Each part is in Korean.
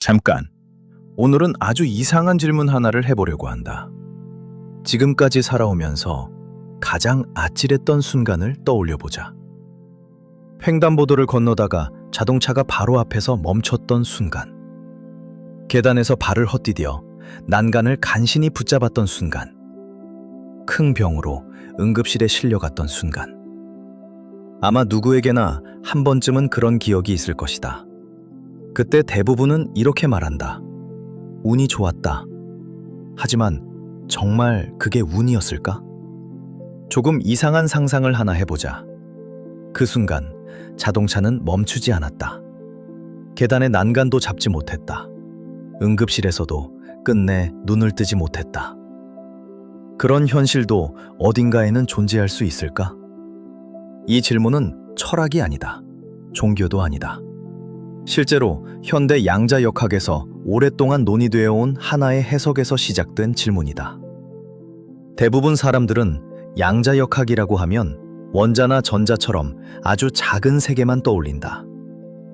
잠깐. 오늘은 아주 이상한 질문 하나를 해보려고 한다. 지금까지 살아오면서 가장 아찔했던 순간을 떠올려보자. 횡단보도를 건너다가 자동차가 바로 앞에서 멈췄던 순간. 계단에서 발을 헛디뎌 난간을 간신히 붙잡았던 순간. 큰 병으로 응급실에 실려갔던 순간. 아마 누구에게나 한 번쯤은 그런 기억이 있을 것이다. 그때 대부분은 이렇게 말한다. 운이 좋았다. 하지만 정말 그게 운이었을까? 조금 이상한 상상을 하나 해보자. 그 순간 자동차는 멈추지 않았다. 계단의 난간도 잡지 못했다. 응급실에서도 끝내 눈을 뜨지 못했다. 그런 현실도 어딘가에는 존재할 수 있을까? 이 질문은 철학이 아니다. 종교도 아니다. 실제로 현대 양자역학에서 오랫동안 논의되어 온 하나의 해석에서 시작된 질문이다. 대부분 사람들은 양자역학이라고 하면 원자나 전자처럼 아주 작은 세계만 떠올린다.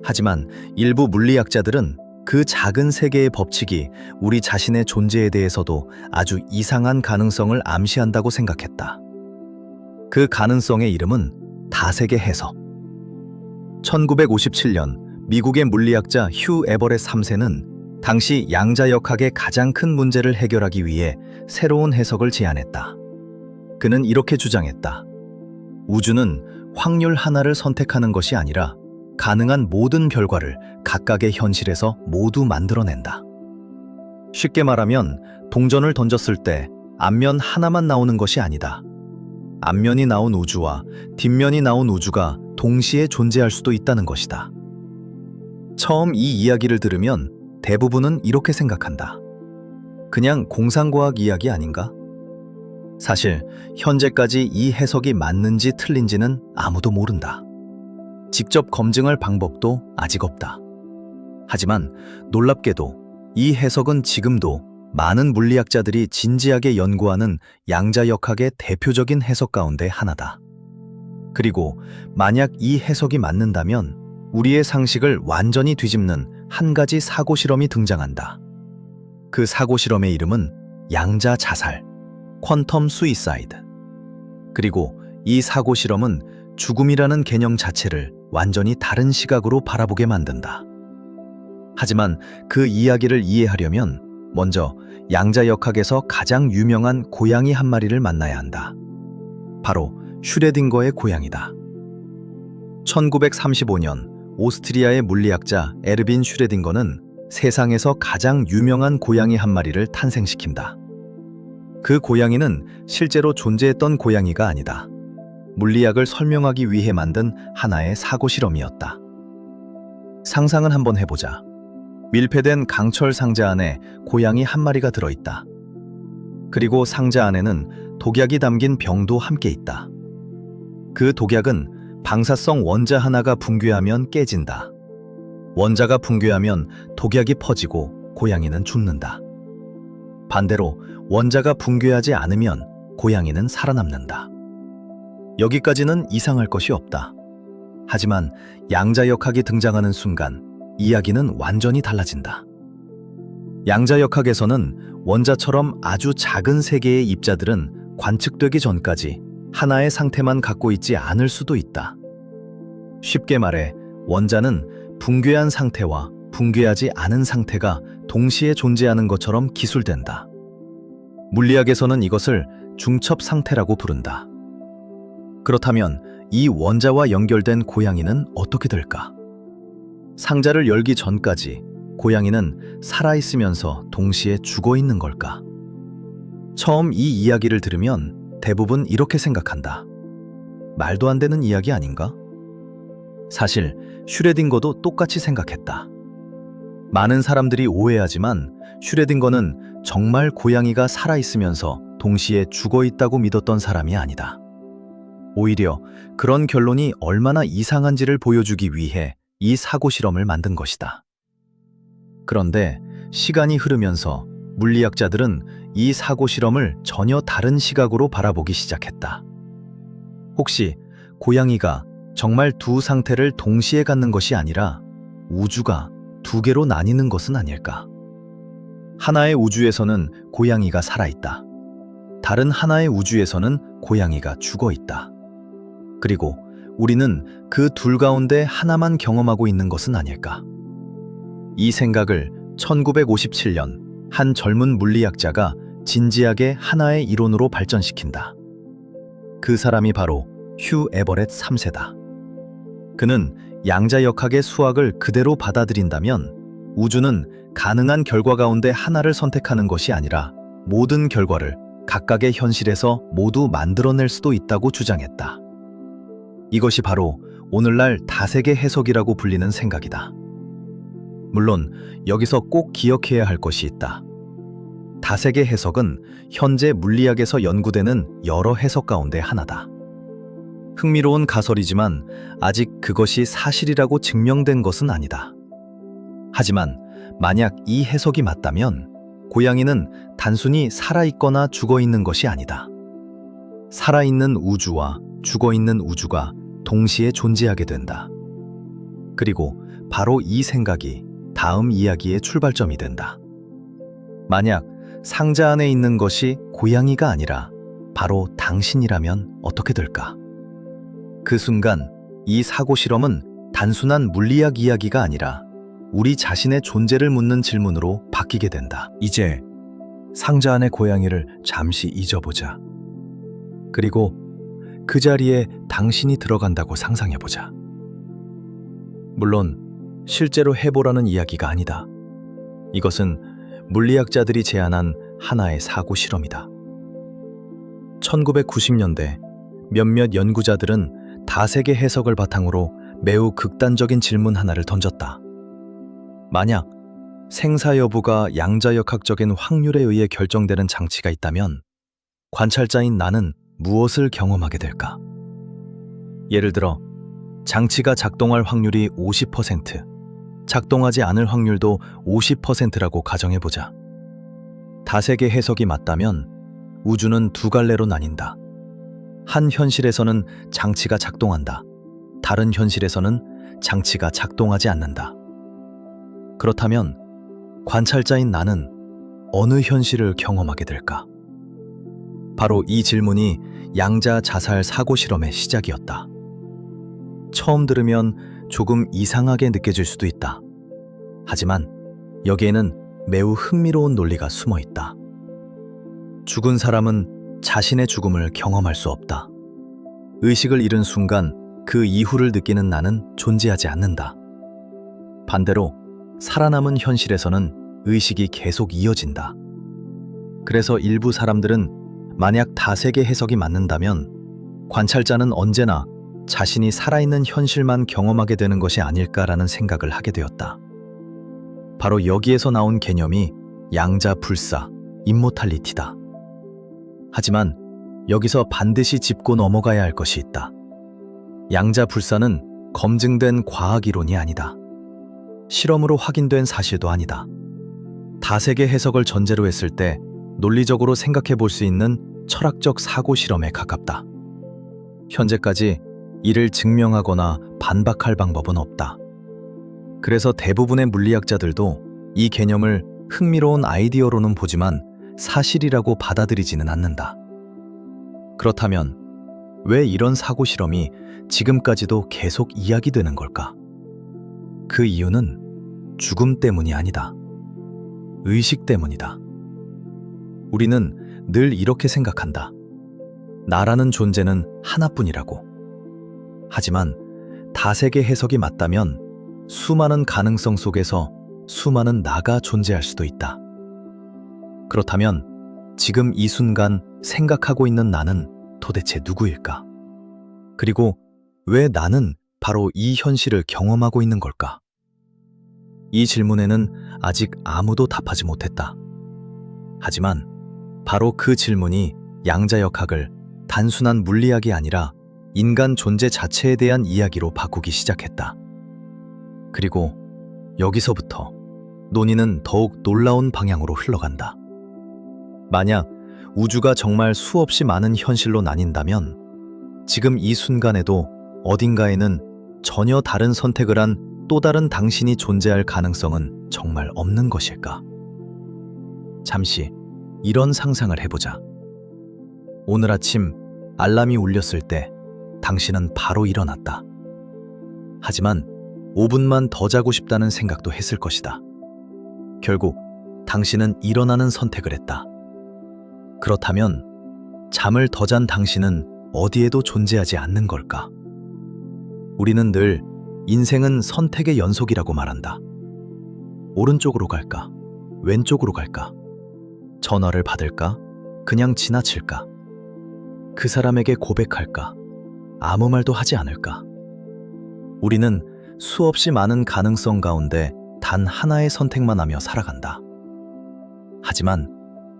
하지만 일부 물리학자들은 그 작은 세계의 법칙이 우리 자신의 존재에 대해서도 아주 이상한 가능성을 암시한다고 생각했다. 그 가능성의 이름은 다세계 해석. 1957년 미국의 물리학자 휴 에버렛 3세는 당시 양자역학의 가장 큰 문제를 해결하기 위해 새로운 해석을 제안했다. 그는 이렇게 주장했다. 우주는 확률 하나를 선택하는 것이 아니라 가능한 모든 결과를 각각의 현실에서 모두 만들어낸다. 쉽게 말하면 동전을 던졌을 때 앞면 하나만 나오는 것이 아니다. 앞면이 나온 우주와 뒷면이 나온 우주가 동시에 존재할 수도 있다는 것이다. 처음 이 이야기를 들으면 대부분은 이렇게 생각한다. 그냥 공상과학 이야기 아닌가? 사실 현재까지 이 해석이 맞는지 틀린지는 아무도 모른다. 직접 검증할 방법도 아직 없다. 하지만 놀랍게도 이 해석은 지금도 많은 물리학자들이 진지하게 연구하는 양자역학의 대표적인 해석 가운데 하나다. 그리고 만약 이 해석이 맞는다면 우리의 상식을 완전히 뒤집는 한 가지 사고 실험이 등장한다. 그 사고 실험의 이름은 양자 자살, 퀀텀 수이사이드. 그리고 이 사고 실험은 죽음이라는 개념 자체를 완전히 다른 시각으로 바라보게 만든다. 하지만 그 이야기를 이해하려면 먼저 양자역학에서 가장 유명한 고양이 한 마리를 만나야 한다. 바로 슈레딩거의 고양이다. 1935년 오스트리아의 물리학자 에르빈 슈레딩거는 세상에서 가장 유명한 고양이 한 마리를 탄생시킨다. 그 고양이는 실제로 존재했던 고양이가 아니다. 물리학을 설명하기 위해 만든 하나의 사고 실험이었다. 상상을 한번 해보자. 밀폐된 강철 상자 안에 고양이 한 마리가 들어있다. 그리고 상자 안에는 독약이 담긴 병도 함께 있다. 그 독약은 방사성 원자 하나가 붕괴하면 깨진다. 원자가 붕괴하면 독약이 퍼지고 고양이는 죽는다. 반대로 원자가 붕괴하지 않으면 고양이는 살아남는다. 여기까지는 이상할 것이 없다. 하지만 양자역학이 등장하는 순간 이야기는 완전히 달라진다. 양자역학에서는 원자처럼 아주 작은 세계의 입자들은 관측되기 전까지 하나의 상태만 갖고 있지 않을 수도 있다. 쉽게 말해 원자는 붕괴한 상태와 붕괴하지 않은 상태가 동시에 존재하는 것처럼 기술된다. 물리학에서는 이것을 중첩 상태라고 부른다. 그렇다면 이 원자와 연결된 고양이는 어떻게 될까? 상자를 열기 전까지 고양이는 살아있으면서 동시에 죽어있는 걸까? 처음 이 이야기를 들으면 대부분 이렇게 생각한다. 말도 안 되는 이야기 아닌가? 사실 슈레딩거도 똑같이 생각했다. 많은 사람들이 오해하지만 슈레딩거는 정말 고양이가 살아있으면서 동시에 죽어있다고 믿었던 사람이 아니다. 오히려 그런 결론이 얼마나 이상한지를 보여주기 위해 이 사고 실험을 만든 것이다. 그런데 시간이 흐르면서 물리학자들은 이 사고 실험을 전혀 다른 시각으로 바라보기 시작했다. 혹시 고양이가 정말 두 상태를 동시에 갖는 것이 아니라 우주가 두 개로 나뉘는 것은 아닐까? 하나의 우주에서는 고양이가 살아있다. 다른 하나의 우주에서는 고양이가 죽어있다. 그리고 우리는 그 둘 가운데 하나만 경험하고 있는 것은 아닐까? 이 생각을 1957년 한 젊은 물리학자가 진지하게 하나의 이론으로 발전시킨다. 그 사람이 바로 휴 에버렛 3세다. 그는 양자역학의 수학을 그대로 받아들인다면 우주는 가능한 결과 가운데 하나를 선택하는 것이 아니라 모든 결과를 각각의 현실에서 모두 만들어낼 수도 있다고 주장했다. 이것이 바로 오늘날 다세계 해석이라고 불리는 생각이다. 물론 여기서 꼭 기억해야 할 것이 있다. 다세계 해석은 현재 물리학에서 연구되는 여러 해석 가운데 하나다. 흥미로운 가설이지만 아직 그것이 사실이라고 증명된 것은 아니다. 하지만 만약 이 해석이 맞다면 고양이는 단순히 살아있거나 죽어있는 것이 아니다. 살아있는 우주와 죽어있는 우주가 동시에 존재하게 된다. 그리고 바로 이 생각이 다음 이야기의 출발점이 된다. 만약 상자 안에 있는 것이 고양이가 아니라 바로 당신이라면 어떻게 될까? 그 순간 이 사고 실험은 단순한 물리학 이야기가 아니라 우리 자신의 존재를 묻는 질문으로 바뀌게 된다. 이제 상자 안의 고양이를 잠시 잊어보자. 그리고 그 자리에 당신이 들어간다고 상상해보자. 물론 실제로 해보라는 이야기가 아니다. 이것은 물리학자들이 제안한 하나의 사고 실험이다. 1990년대 몇몇 연구자들은 다세계 해석을 바탕으로 매우 극단적인 질문 하나를 던졌다. 만약 생사 여부가 양자역학적인 확률에 의해 결정되는 장치가 있다면 관찰자인 나는 무엇을 경험하게 될까? 예를 들어 장치가 작동할 확률이 50%, 작동하지 않을 확률도 50%라고 가정해보자. 다세계 해석이 맞다면 우주는 두 갈래로 나뉜다. 한 현실에서는 장치가 작동한다. 다른 현실에서는 장치가 작동하지 않는다. 그렇다면 관찰자인 나는 어느 현실을 경험하게 될까? 바로 이 질문이 양자 자살 사고 실험의 시작이었다. 처음 들으면 조금 이상하게 느껴질 수도 있다. 하지만 여기에는 매우 흥미로운 논리가 숨어 있다. 죽은 사람은 자신의 죽음을 경험할 수 없다. 의식을 잃은 순간 그 이후를 느끼는 나는 존재하지 않는다. 반대로 살아남은 현실에서는 의식이 계속 이어진다. 그래서 일부 사람들은 만약 다세계 해석이 맞는다면 관찰자는 언제나 자신이 살아있는 현실만 경험하게 되는 것이 아닐까라는 생각을 하게 되었다. 바로 여기에서 나온 개념이 양자불사, 임모탈리티다. 하지만 여기서 반드시 짚고 넘어가야 할 것이 있다. 양자불사는 검증된 과학이론이 아니다. 실험으로 확인된 사실도 아니다. 다세계 해석을 전제로 했을 때 논리적으로 생각해 볼 수 있는 철학적 사고 실험에 가깝다. 현재까지 이를 증명하거나 반박할 방법은 없다. 그래서 대부분의 물리학자들도 이 개념을 흥미로운 아이디어로는 보지만 사실이라고 받아들이지는 않는다. 그렇다면 왜 이런 사고 실험이 지금까지도 계속 이야기되는 걸까? 그 이유는 죽음 때문이 아니다. 의식 때문이다. 우리는 늘 이렇게 생각한다. 나라는 존재는 하나뿐이라고. 하지만 다세계 해석이 맞다면 수많은 가능성 속에서 수많은 나가 존재할 수도 있다. 그렇다면 지금 이 순간 생각하고 있는 나는 도대체 누구일까? 그리고 왜 나는 바로 이 현실을 경험하고 있는 걸까? 이 질문에는 아직 아무도 답하지 못했다. 하지만 바로 그 질문이 양자역학을 단순한 물리학이 아니라 인간 존재 자체에 대한 이야기로 바꾸기 시작했다. 그리고 여기서부터 논의는 더욱 놀라운 방향으로 흘러간다. 만약 우주가 정말 수없이 많은 현실로 나뉜다면 지금 이 순간에도 어딘가에는 전혀 다른 선택을 한 또 다른 당신이 존재할 가능성은 정말 없는 것일까? 잠시 이런 상상을 해보자. 오늘 아침 알람이 울렸을 때 당신은 바로 일어났다. 하지만 5분만 더 자고 싶다는 생각도 했을 것이다. 결국 당신은 일어나는 선택을 했다. 그렇다면 잠을 더 잔 당신은 어디에도 존재하지 않는 걸까? 우리는 늘 인생은 선택의 연속이라고 말한다. 오른쪽으로 갈까? 왼쪽으로 갈까? 전화를 받을까? 그냥 지나칠까? 그 사람에게 고백할까? 아무 말도 하지 않을까? 우리는 수없이 많은 가능성 가운데 단 하나의 선택만 하며 살아간다. 하지만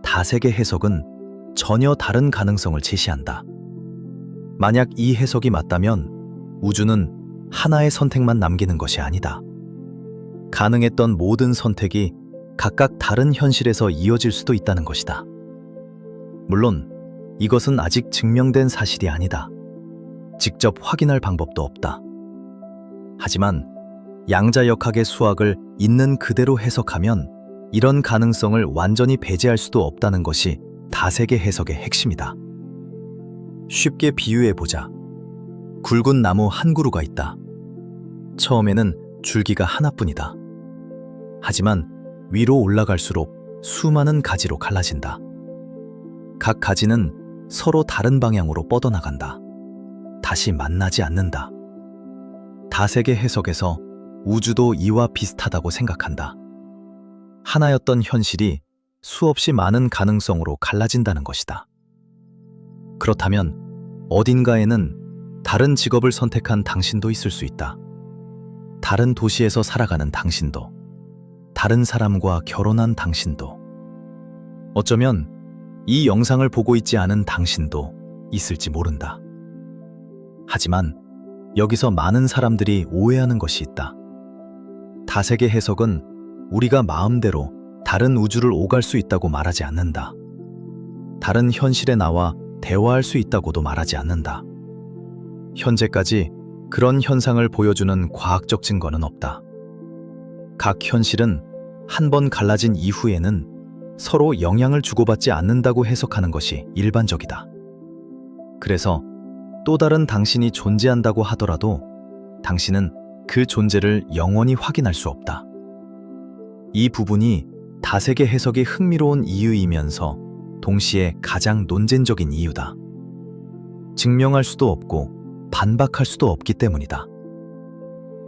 다색의 해석은 전혀 다른 가능성을 제시한다. 만약 이 해석이 맞다면 우주는 하나의 선택만 남기는 것이 아니다. 가능했던 모든 선택이 각각 다른 현실에서 이어질 수도 있다는 것이다. 물론 이것은 아직 증명된 사실이 아니다. 직접 확인할 방법도 없다. 하지만 양자역학의 수학을 있는 그대로 해석하면 이런 가능성을 완전히 배제할 수도 없다는 것이 다색의 해석의 핵심이다. 쉽게 비유해보자. 굵은 나무 한 그루가 있다. 처음에는 줄기가 하나뿐이다. 하지만 위로 올라갈수록 수많은 가지로 갈라진다. 각 가지는 서로 다른 방향으로 뻗어나간다. 다시 만나지 않는다. 다색의 해석에서 우주도 이와 비슷하다고 생각한다. 하나였던 현실이 수없이 많은 가능성으로 갈라진다는 것이다. 그렇다면 어딘가에는 다른 직업을 선택한 당신도 있을 수 있다. 다른 도시에서 살아가는 당신도, 다른 사람과 결혼한 당신도, 어쩌면 이 영상을 보고 있지 않은 당신도 있을지 모른다. 하지만 여기서 많은 사람들이 오해하는 것이 있다. 다색의 해석은 우리가 마음대로 다른 우주를 오갈 수 있다고 말하지 않는다. 다른 현실에 나와 대화할 수 있다고도 말하지 않는다. 현재까지 그런 현상을 보여주는 과학적 증거는 없다. 각 현실은 한 번 갈라진 이후에는 서로 영향을 주고받지 않는다고 해석하는 것이 일반적이다. 그래서 또 다른 당신이 존재한다고 하더라도 당신은 그 존재를 영원히 확인할 수 없다. 이 부분이 다색의 해석이 흥미로운 이유이면서 동시에 가장 논쟁적인 이유다. 증명할 수도 없고 반박할 수도 없기 때문이다.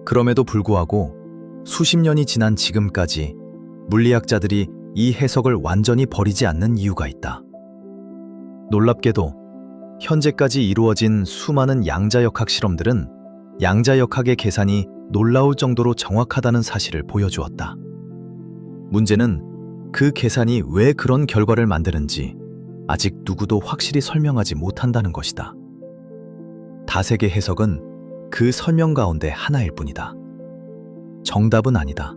그럼에도 불구하고 수십 년이 지난 지금까지 물리학자들이 이 해석을 완전히 버리지 않는 이유가 있다. 놀랍게도 현재까지 이루어진 수많은 양자역학 실험들은 양자역학의 계산이 놀라울 정도로 정확하다는 사실을 보여주었다. 문제는 그 계산이 왜 그런 결과를 만드는지 아직 누구도 확실히 설명하지 못한다는 것이다. 다색의 해석은 그 설명 가운데 하나일 뿐이다. 정답은 아니다.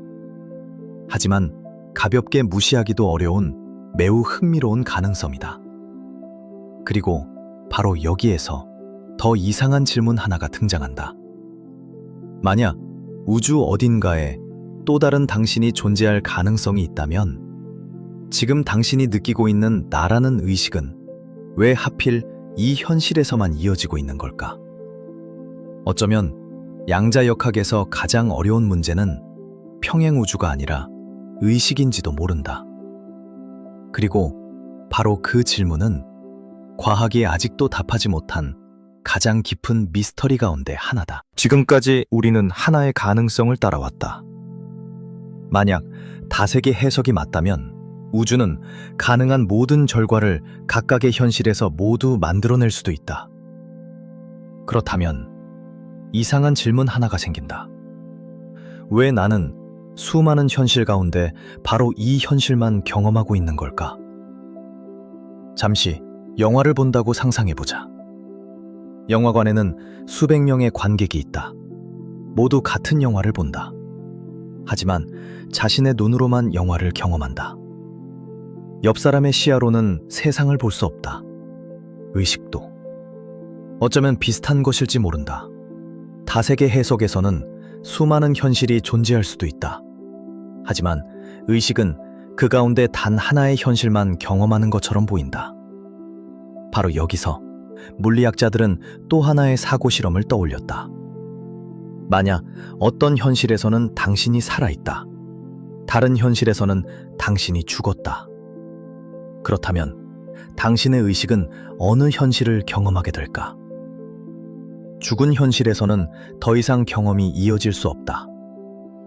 하지만 가볍게 무시하기도 어려운 매우 흥미로운 가능성이다. 그리고 바로 여기에서 더 이상한 질문 하나가 등장한다. 만약 우주 어딘가에 또 다른 당신이 존재할 가능성이 있다면 지금 당신이 느끼고 있는 나라는 의식은 왜 하필 이 현실에서만 이어지고 있는 걸까? 어쩌면 양자역학에서 가장 어려운 문제는 평행우주가 아니라 의식인지도 모른다. 그리고 바로 그 질문은 과학이 아직도 답하지 못한 가장 깊은 미스터리 가운데 하나다. 지금까지 우리는 하나의 가능성을 따라왔다. 만약 다색의 해석이 맞다면 우주는 가능한 모든 결과를 각각의 현실에서 모두 만들어낼 수도 있다. 그렇다면 이상한 질문 하나가 생긴다. 왜 나는 수많은 현실 가운데 바로 이 현실만 경험하고 있는 걸까? 잠시 영화를 본다고 상상해보자. 영화관에는 수백 명의 관객이 있다. 모두 같은 영화를 본다. 하지만 자신의 눈으로만 영화를 경험한다. 옆 사람의 시야로는 세상을 볼 수 없다. 의식도. 어쩌면 비슷한 것일지 모른다. 다색의 해석에서는 수많은 현실이 존재할 수도 있다. 하지만 의식은 그 가운데 단 하나의 현실만 경험하는 것처럼 보인다. 바로 여기서 물리학자들은 또 하나의 사고 실험을 떠올렸다. 만약 어떤 현실에서는 당신이 살아있다. 다른 현실에서는 당신이 죽었다. 그렇다면 당신의 의식은 어느 현실을 경험하게 될까? 죽은 현실에서는 더 이상 경험이 이어질 수 없다.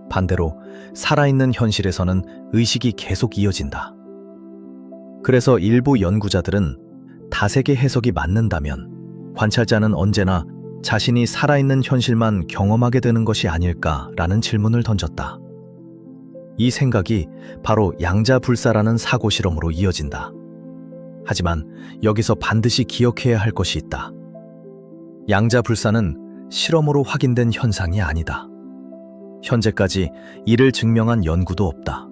반대로 살아있는 현실에서는 의식이 계속 이어진다. 그래서 일부 연구자들은 다세계 해석이 맞는다면 관찰자는 언제나 자신이 살아있는 현실만 경험하게 되는 것이 아닐까라는 질문을 던졌다. 이 생각이 바로 양자불사라는 사고 실험으로 이어진다. 하지만 여기서 반드시 기억해야 할 것이 있다. 양자불사는 실험으로 확인된 현상이 아니다. 현재까지 이를 증명한 연구도 없다.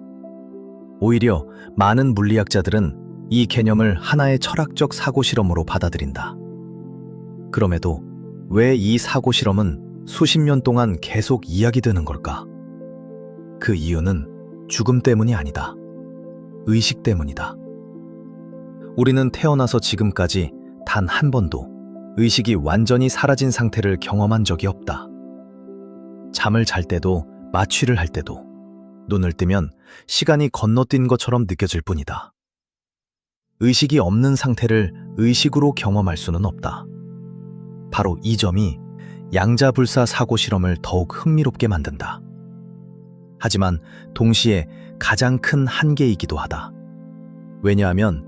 오히려 많은 물리학자들은 이 개념을 하나의 철학적 사고 실험으로 받아들인다. 그럼에도 왜 이 사고 실험은 수십 년 동안 계속 이야기되는 걸까? 그 이유는 죽음 때문이 아니다. 의식 때문이다. 우리는 태어나서 지금까지 단 한 번도 의식이 완전히 사라진 상태를 경험한 적이 없다. 잠을 잘 때도, 마취를 할 때도, 눈을 뜨면 시간이 건너뛴 것처럼 느껴질 뿐이다. 의식이 없는 상태를 의식으로 경험할 수는 없다. 바로 이 점이 양자불사 사고 실험을 더욱 흥미롭게 만든다. 하지만 동시에 가장 큰 한계이기도 하다. 왜냐하면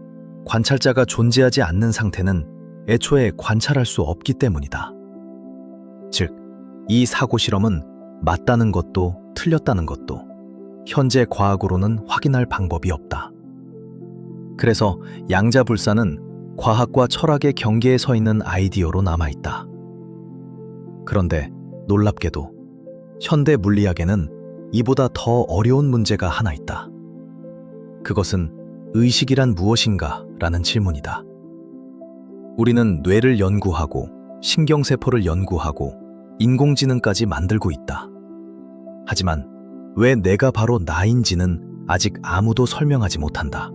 관찰자가 존재하지 않는 상태는 애초에 관찰할 수 없기 때문이다. 즉, 이 사고 실험은 맞다는 것도 틀렸다는 것도 현재 과학으로는 확인할 방법이 없다. 그래서 양자불사는 과학과 철학의 경계에 서 있는 아이디어로 남아있다. 그런데 놀랍게도 현대 물리학에는 이보다 더 어려운 문제가 하나 있다. 그것은 의식이란 무엇인가? 라는 질문이다. 우리는 뇌를 연구하고 신경세포를 연구하고 인공지능까지 만들고 있다. 하지만 왜 내가 바로 나인지는 아직 아무도 설명하지 못한다.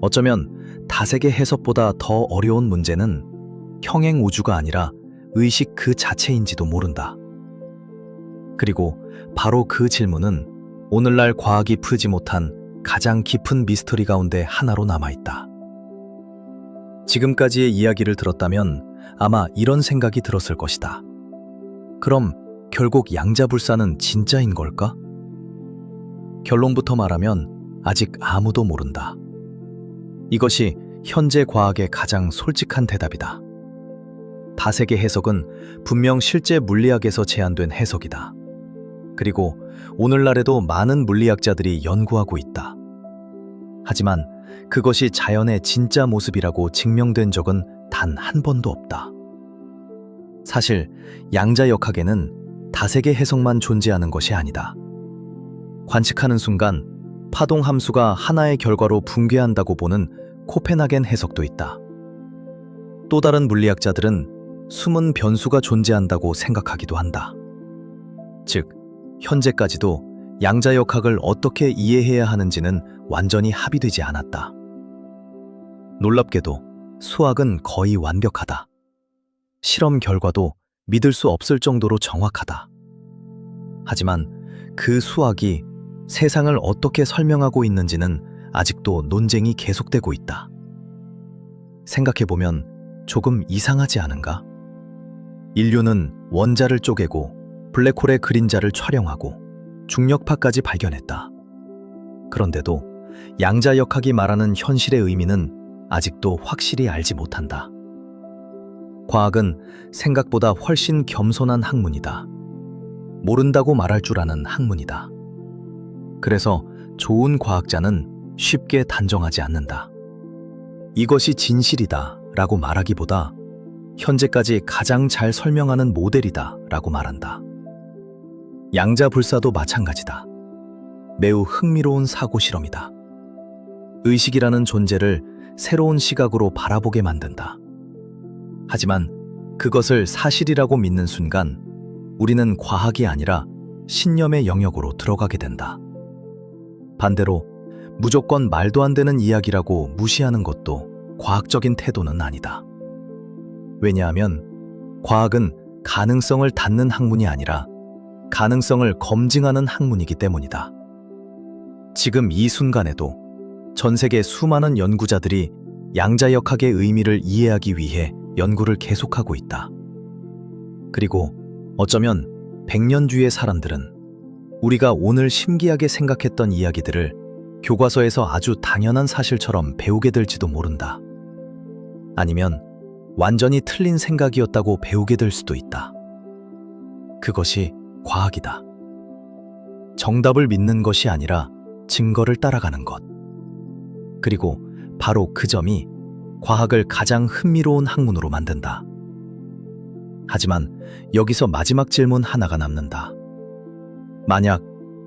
어쩌면 다세계 해석보다 더 어려운 문제는 평행 우주가 아니라 의식 그 자체인지도 모른다. 그리고 바로 그 질문은 오늘날 과학이 풀지 못한 가장 깊은 미스터리 가운데 하나로 남아있다. 지금까지의 이야기를 들었다면 아마 이런 생각이 들었을 것이다. 그럼 결국 양자불사는 진짜인 걸까? 결론부터 말하면 아직 아무도 모른다. 이것이 현재 과학의 가장 솔직한 대답이다. 다세계 해석은 분명 실제 물리학에서 제안된 해석이다. 그리고 오늘날에도 많은 물리학자들이 연구하고 있다. 하지만 그것이 자연의 진짜 모습이라고 증명된 적은 단 한 번도 없다. 사실 양자역학에는 다세계 해석만 존재하는 것이 아니다. 관측하는 순간 파동 함수가 하나의 결과로 붕괴한다고 보는 코펜하겐 해석도 있다. 또 다른 물리학자들은 숨은 변수가 존재한다고 생각하기도 한다. 즉, 현재까지도 양자역학을 어떻게 이해해야 하는지는 완전히 합의되지 않았다. 놀랍게도 수학은 거의 완벽하다. 실험 결과도 믿을 수 없을 정도로 정확하다. 하지만 그 수학이 세상을 어떻게 설명하고 있는지는 아직도 논쟁이 계속되고 있다. 생각해보면 조금 이상하지 않은가? 인류는 원자를 쪼개고 블랙홀의 그림자를 촬영하고 중력파까지 발견했다. 그런데도 양자역학이 말하는 현실의 의미는 아직도 확실히 알지 못한다. 과학은 생각보다 훨씬 겸손한 학문이다. 모른다고 말할 줄 아는 학문이다. 그래서 좋은 과학자는 쉽게 단정하지 않는다. 이것이 진실이다 라고 말하기보다 현재까지 가장 잘 설명하는 모델이다 라고 말한다. 양자불사도 마찬가지다. 매우 흥미로운 사고 실험이다. 의식이라는 존재를 새로운 시각으로 바라보게 만든다. 하지만 그것을 사실이라고 믿는 순간 우리는 과학이 아니라 신념의 영역으로 들어가게 된다. 반대로 무조건 말도 안 되는 이야기라고 무시하는 것도 과학적인 태도는 아니다. 왜냐하면 과학은 가능성을 닫는 학문이 아니라 가능성을 검증하는 학문이기 때문이다. 지금 이 순간에도 전 세계 수많은 연구자들이 양자역학의 의미를 이해하기 위해 연구를 계속하고 있다. 그리고 어쩌면 100년 뒤의 사람들은 우리가 오늘 신기하게 생각했던 이야기들을 교과서에서 아주 당연한 사실처럼 배우게 될지도 모른다. 아니면 완전히 틀린 생각이었다고 배우게 될 수도 있다. 그것이 과학이다. 정답을 믿는 것이 아니라 증거를 따라가는 것. 그리고 바로 그 점이 과학을 가장 흥미로운 학문으로 만든다. 하지만 여기서 마지막 질문 하나가 남는다. 만약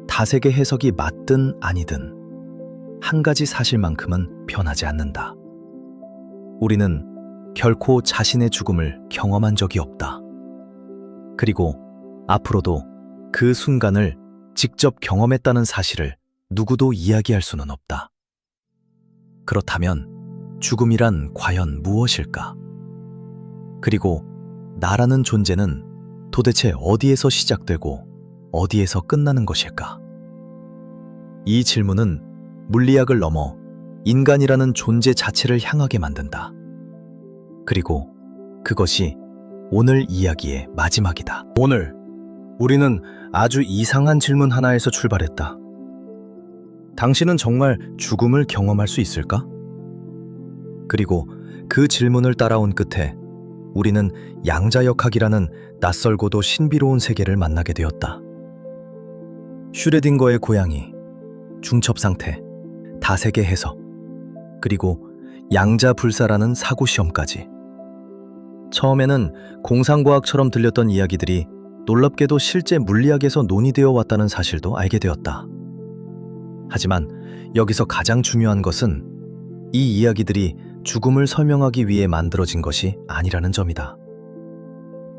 다색의 해석이 맞든 아니든 한 가지 사실만큼은 변하지 않는다. 우리는 결코 자신의 죽음을 경험한 적이 없다. 그리고 앞으로도 그 순간을 직접 경험했다는 사실을 누구도 이야기할 수는 없다. 그렇다면 죽음이란 과연 무엇일까? 그리고 나라는 존재는 도대체 어디에서 시작되고 어디에서 끝나는 것일까? 이 질문은 물리학을 넘어 인간이라는 존재 자체를 향하게 만든다. 그리고 그것이 오늘 이야기의 마지막이다. 오늘 우리는 아주 이상한 질문 하나에서 출발했다. 당신은 정말 죽음을 경험할 수 있을까? 그리고 그 질문을 따라온 끝에 우리는 양자역학이라는 낯설고도 신비로운 세계를 만나게 되었다. 슈레딩거의 고양이, 중첩상태, 다색의 해석, 그리고 양자불사라는 사고시험까지. 처음에는 공상과학처럼 들렸던 이야기들이 놀랍게도 실제 물리학에서 논의되어 왔다는 사실도 알게 되었다. 하지만 여기서 가장 중요한 것은 이 이야기들이 죽음을 설명하기 위해 만들어진 것이 아니라는 점이다.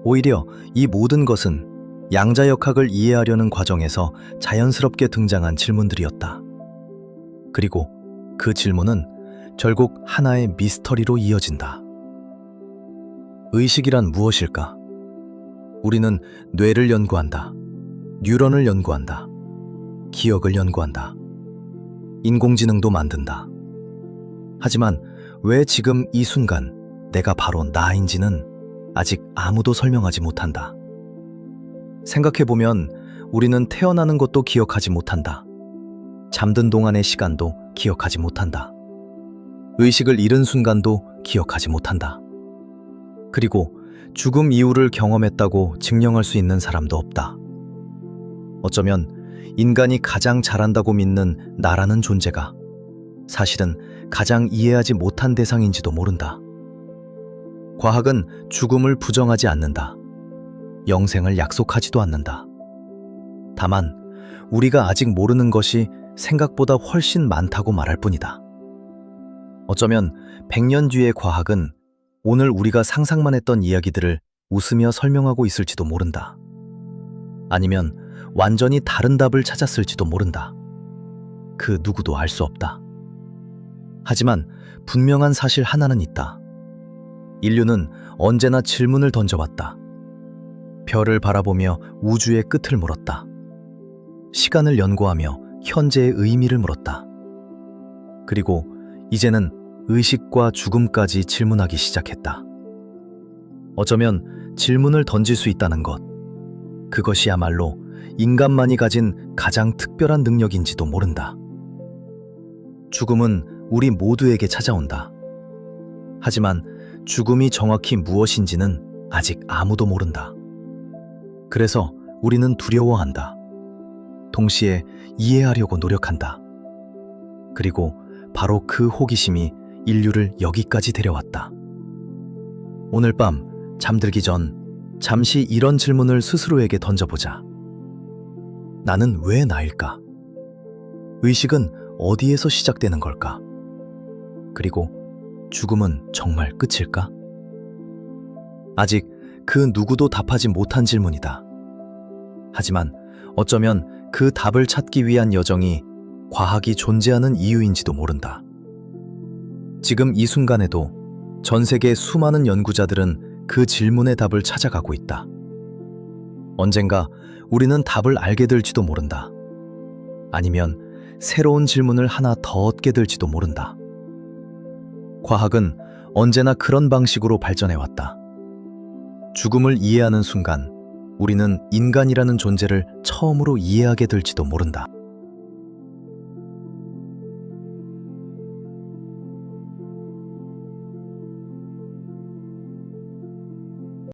오히려 이 모든 것은 양자역학을 이해하려는 과정에서 자연스럽게 등장한 질문들이었다. 그리고 그 질문은 결국 하나의 미스터리로 이어진다. 의식이란 무엇일까? 우리는 뇌를 연구한다. 뉴런을 연구한다. 기억을 연구한다. 인공지능도 만든다. 하지만 왜 지금 이 순간 내가 바로 나인지는 아직 아무도 설명하지 못한다. 생각해보면 우리는 태어나는 것도 기억하지 못한다. 잠든 동안의 시간도 기억하지 못한다. 의식을 잃은 순간도 기억하지 못한다. 그리고 죽음 이후를 경험했다고 증명할 수 있는 사람도 없다. 어쩌면 인간이 가장 잘한다고 믿는 나라는 존재가 사실은 가장 이해하지 못한 대상인지도 모른다. 과학은 죽음을 부정하지 않는다. 영생을 약속하지도 않는다. 다만 우리가 아직 모르는 것이 생각보다 훨씬 많다고 말할 뿐이다. 어쩌면 100년 뒤의 과학은 오늘 우리가 상상만 했던 이야기들을 웃으며 설명하고 있을지도 모른다. 아니면 완전히 다른 답을 찾았을지도 모른다. 그 누구도 알 수 없다. 하지만 분명한 사실 하나는 있다. 인류는 언제나 질문을 던져왔다. 별을 바라보며 우주의 끝을 물었다. 시간을 연구하며 현재의 의미를 물었다. 그리고 이제는 의식과 죽음까지 질문하기 시작했다. 어쩌면 질문을 던질 수 있다는 것, 그것이야말로 인간만이 가진 가장 특별한 능력인지도 모른다. 죽음은 우리 모두에게 찾아온다. 하지만 죽음이 정확히 무엇인지는 아직 아무도 모른다. 그래서 우리는 두려워한다. 동시에 이해하려고 노력한다. 그리고 바로 그 호기심이 인류를 여기까지 데려왔다. 오늘 밤 잠들기 전 잠시 이런 질문을 스스로에게 던져보자. 나는 왜 나일까? 의식은 어디에서 시작되는 걸까? 그리고 죽음은 정말 끝일까? 아직 그 누구도 답하지 못한 질문이다. 하지만 어쩌면 그 답을 찾기 위한 여정이 과학이 존재하는 이유인지도 모른다. 지금 이 순간에도 전 세계 수많은 연구자들은 그 질문의 답을 찾아가고 있다. 언젠가 우리는 답을 알게 될지도 모른다. 아니면 새로운 질문을 하나 더 얻게 될지도 모른다. 과학은 언제나 그런 방식으로 발전해왔다. 죽음을 이해하는 순간, 우리는 인간이라는 존재를 처음으로 이해하게 될지도 모른다.